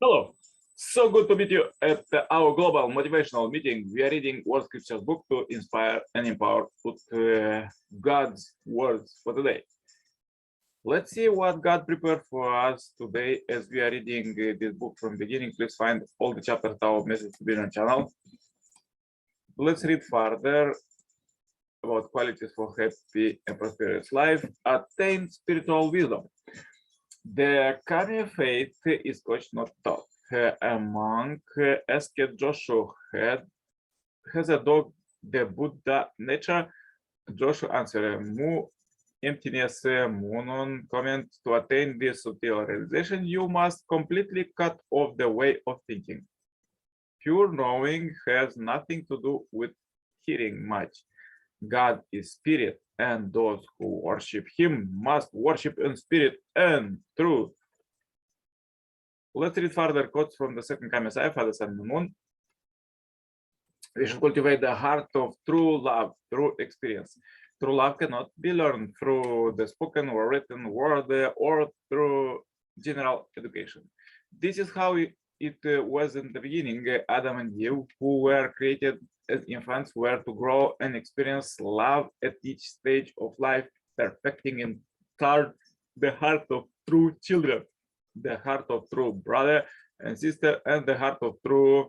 Hello. So good to meet you at our global motivational meeting. We are reading World Scriptures book to inspire and empower with God's words for today. Let's see what God prepared for us today as we are reading this book from beginning. Please find all the chapters of our message to be on channel. Let's read further about qualities for happy and prosperous life. Attain spiritual wisdom. The carnal faith is coached, not taught. A monk asked Joshua, has a dog the Buddha nature? Joshua answered, Mu emptiness, Munon comment, to attain this subtle realization, you must completely cut off the way of thinking. Pure knowing has nothing to do with hearing much. God is spirit, and those who worship him must worship in spirit and truth. Let's read further quotes from the second coming Messiah, Father, Son, and Moon. We should cultivate the heart of true love, through experience. True love cannot be learned through the spoken or written word or through general education. This is how it was in the beginning. Adam and Eve, who were created as infants, were to grow and experience love at each stage of life, perfecting and toward the heart of true children, the heart of true brother and sister, and the heart of true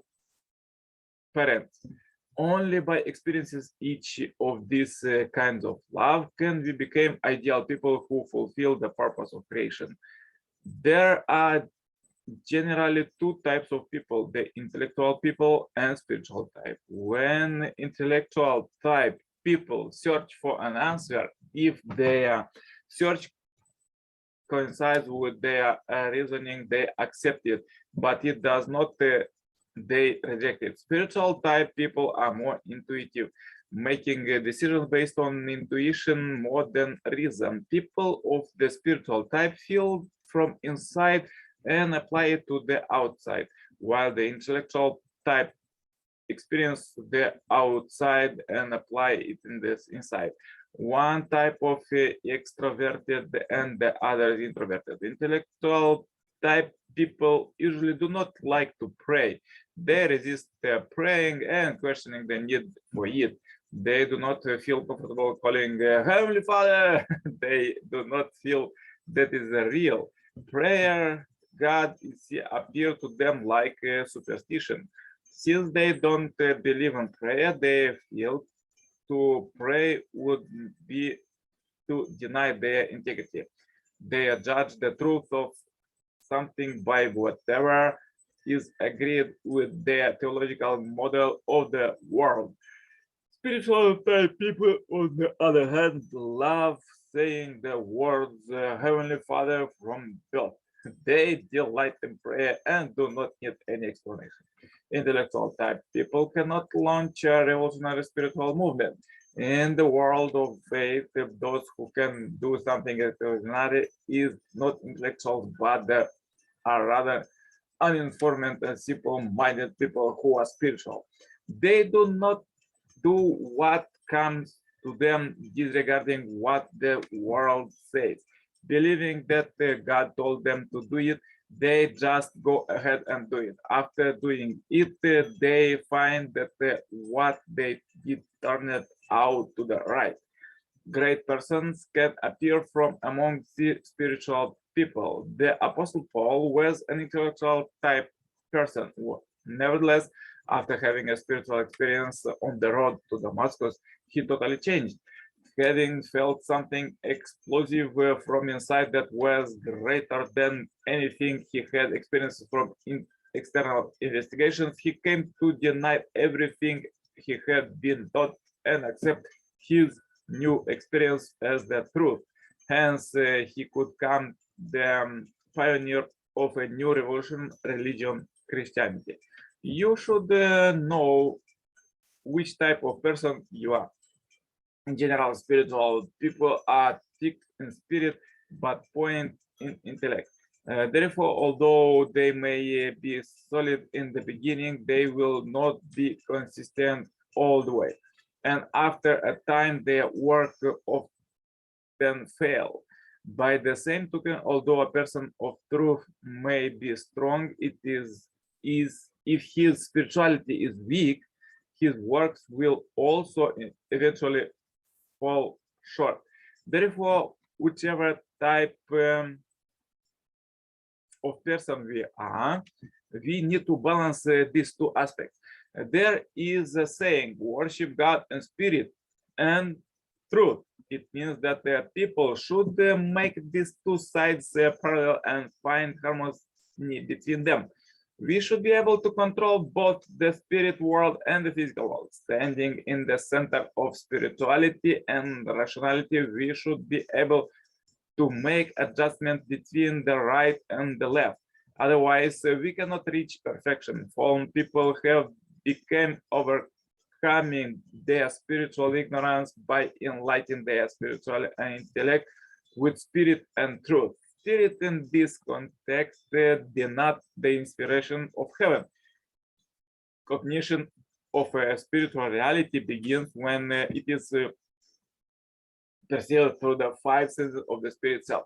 parents. Only by experiences each of these kinds of love can we become ideal people who fulfill the purpose of creation. There are generally two types of people, the intellectual people and spiritual type. When intellectual type people search for an answer, if their search coincides with their reasoning, they accept it, but it does not, they reject it. Spiritual type people are more intuitive, making decisions based on intuition more than reason. People of the spiritual type feel from inside and apply it to the outside, while the intellectual type experience the outside and apply it in this inside. One type of extroverted and the other is introverted. Intellectual type people usually do not like to pray. They resist praying and questioning the need for it. They do not feel comfortable calling Heavenly Father. They do not feel that is real. Prayer, God appear to them like a superstition. Since they don't believe in prayer, they feel to pray would be to deny their integrity. They judge the truth of something by whatever is agreed with their theological model of the world. Spiritual type people, on the other hand, love saying the words Heavenly Father from birth. They delight in prayer and do not need any explanation. Intellectual type people cannot launch a revolutionary spiritual movement. In the world of faith, those who can do something extraordinary is not intellectuals, but are rather uninformed and simple-minded people who are spiritual. They do not do what comes to them, disregarding what the world says. Believing that God told them to do it, they just go ahead and do it. After doing it, they find that what they did turned out to the right. Great persons can appear from among the spiritual people. The Apostle Paul was an intellectual type person. Nevertheless, after having a spiritual experience on the road to Damascus, he totally changed. Having felt something explosive from inside that was greater than anything he had experienced from external investigations, he came to deny everything he had been taught and accept his new experience as the truth. Hence, he could become the pioneer of a new revolution, religion, Christianity. You should know which type of person you are. In general, spiritual people are thick in spirit but point in intellect. Therefore, although they may be solid in the beginning, they will not be consistent all the way. And after a time, their work often fail. By the same token, although a person of truth may be strong, it is if his spirituality is weak, his works will also eventually fall short. Therefore, whichever type of person we are, we need to balance these two aspects. There is a saying, worship God in spirit and truth. It means that people should make these two sides parallel and find harmony between them. We should be able to control both the spirit world and the physical world. Standing in the center of spirituality and rationality, we should be able to make adjustments between the right and the left. Otherwise, we cannot reach perfection. Fallen people have become overcoming their spiritual ignorance by enlightening their spiritual intellect with spirit and truth. Spirit in this context denotes the inspiration of heaven. Cognition of a spiritual reality begins when it is perceived through the five senses of the spirit self.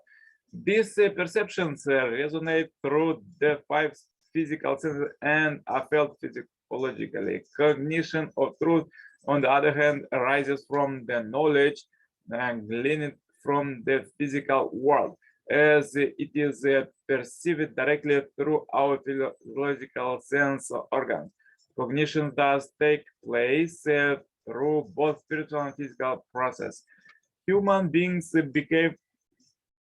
These perceptions resonate through the five physical senses and are felt physiologically. Cognition of truth, on the other hand, arises from the knowledge gleaned from the physical world, as it is perceived directly through our physiological sense organs. Cognition does take place through both spiritual and physical process. Human beings became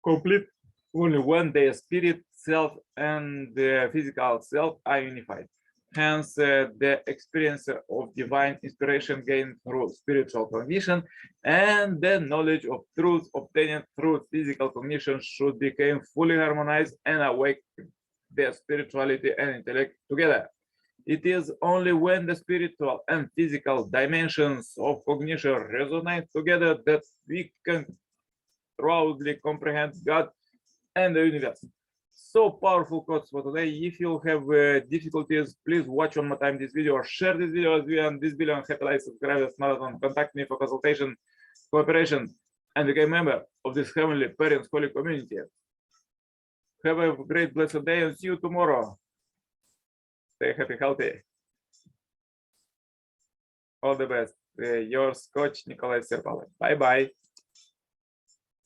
complete only when their spirit self and the physical self are unified. Hence, the experience of divine inspiration gained through spiritual cognition and the knowledge of truth obtained through physical cognition should become fully harmonized and awake their spirituality and intellect together. It is only when the spiritual and physical dimensions of cognition resonate together that we can broadly comprehend God and the universe. So powerful quotes for today. If you have difficulties, please watch one more time this video or share this video as well on this video and happy life subscribers marathon. Contact me for consultation, cooperation, and become a member of this heavenly parents holy community. Have a great blessed day and see you tomorrow. Stay happy, healthy. All the best. Yours, Coach Nikolai Serpalov. Bye-bye.